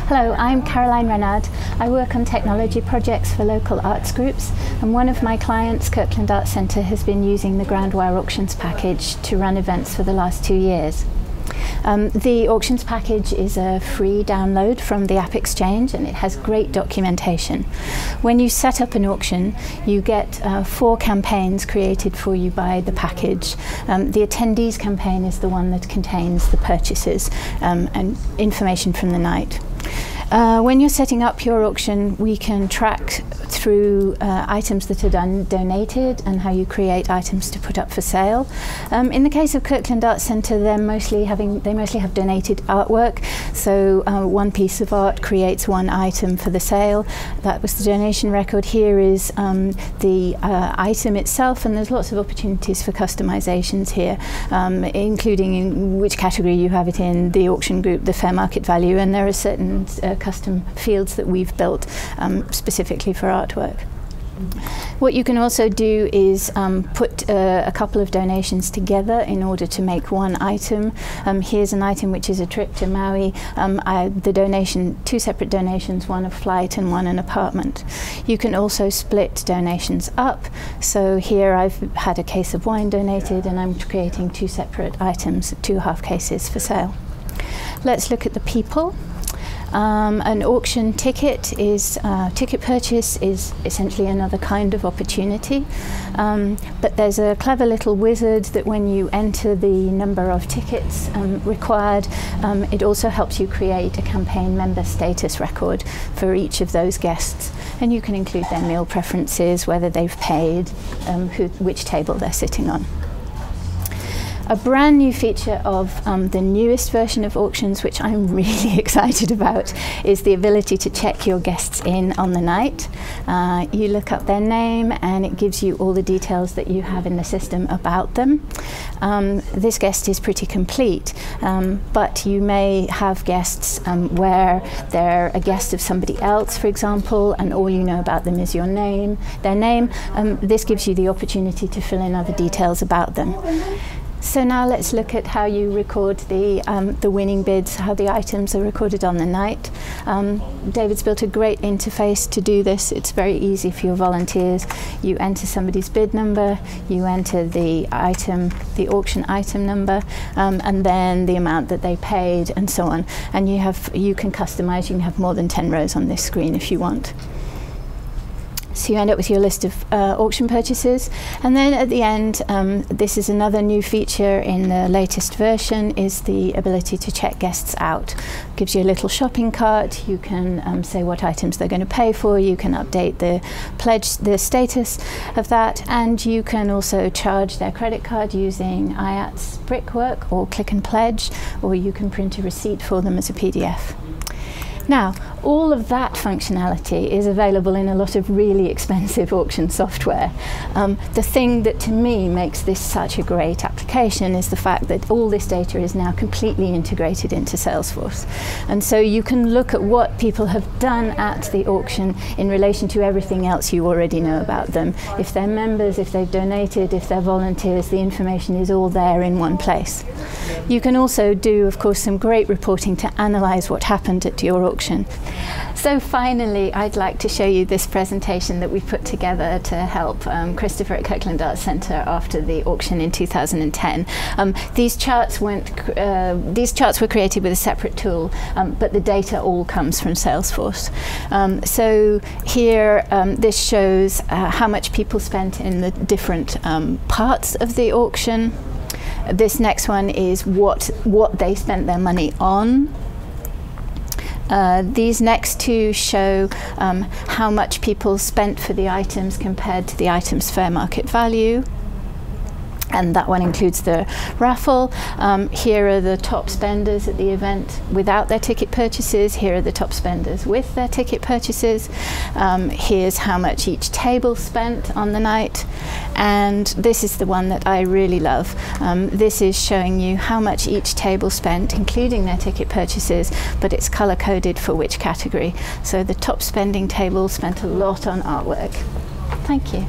Hello, I'm Renard. I work on technology projects for local arts groups, and one of my clients, Kirkland Arts Centre, has been using the Groundwire auctions package to run events for the last 2 years. The auctions package is a free download from the App Exchange, and it has great documentation. When you set up an auction, you get 4 campaigns created for you by the package. The attendees campaign is the one that contains the purchases and information from the night. When you're setting up your auction, we can track through items that are donated and how you create items to put up for sale. In the case of Kirkland Arts Centre, they mostly have donated artwork. So one piece of art creates one item for the sale. That was the donation record. Here is the item itself, and there's lots of opportunities for customizations here, including in which category you have it in, the auction group, the fair market value, and there are certain custom fields that we've built specifically for artwork. What you can also do is put a couple of donations together in order to make one item. Here's an item which is a trip to Maui. The donation, 2 separate donations, one a flight and one an apartment. You can also split donations up. So here I've had a case of wine donated, and I'm creating 2 separate items, 2 half cases for sale. Let's look at the people. An auction ticket purchase is essentially another kind of opportunity, but there's a clever little wizard that when you enter the number of tickets required, it also helps you create a campaign member status record for each of those guests, and you can include their meal preferences, whether they've paid, which table they're sitting on. A brand new feature of the newest version of auctions, which I'm really excited about, is the ability to check your guests in on the night. You look up their name and it gives you all the details that you have in the system about them. This guest is pretty complete, but you may have guests where they're a guest of somebody else, for example, and all you know about them is their name. This gives you the opportunity to fill in other details about them. So now let's look at how you record the winning bids, how the items are recorded on the night. David's built a great interface to do this. It's very easy for your volunteers. You enter somebody's bid number, you enter the item, the auction item number, and then the amount that they paid, and so on. And you can customize. You can have more than 10 rows on this screen if you want. So you end up with your list of auction purchases, and then at the end, this is another new feature in the latest version, is the ability to check guests out. It gives you a little shopping cart. You can say what items they're going to pay for. You can update the pledge, the status of that, and you can also charge their credit card using IAT's brickwork or click and pledge, or you can print a receipt for them as a PDF. Now, all of that functionality is available in a lot of really expensive auction software. The thing that to me makes this such a great application is the fact that all this data is now completely integrated into Salesforce. And so you can look at what people have done at the auction in relation to everything else you already know about them. If they're members, if they've donated, if they're volunteers, the information is all there in one place. You can also do, of course, some great reporting to analyze what happened at your auction. So finally, I'd like to show you this presentation that we put together to help Christopher at Kirkland Arts Centre after the auction in 2010. These charts were created with a separate tool, but the data all comes from Salesforce. So here, this shows how much people spent in the different parts of the auction. This next one is what they spent their money on. These next 2 show how much people spent for the items compared to the item's fair market value. And that one includes the raffle. Here are the top spenders at the event without their ticket purchases. Here are the top spenders with their ticket purchases. Here's how much each table spent on the night. And this is the one that I really love. This is showing you how much each table spent, including their ticket purchases, but it's color-coded for which category. So the top spending table spent a lot on artwork. Thank you.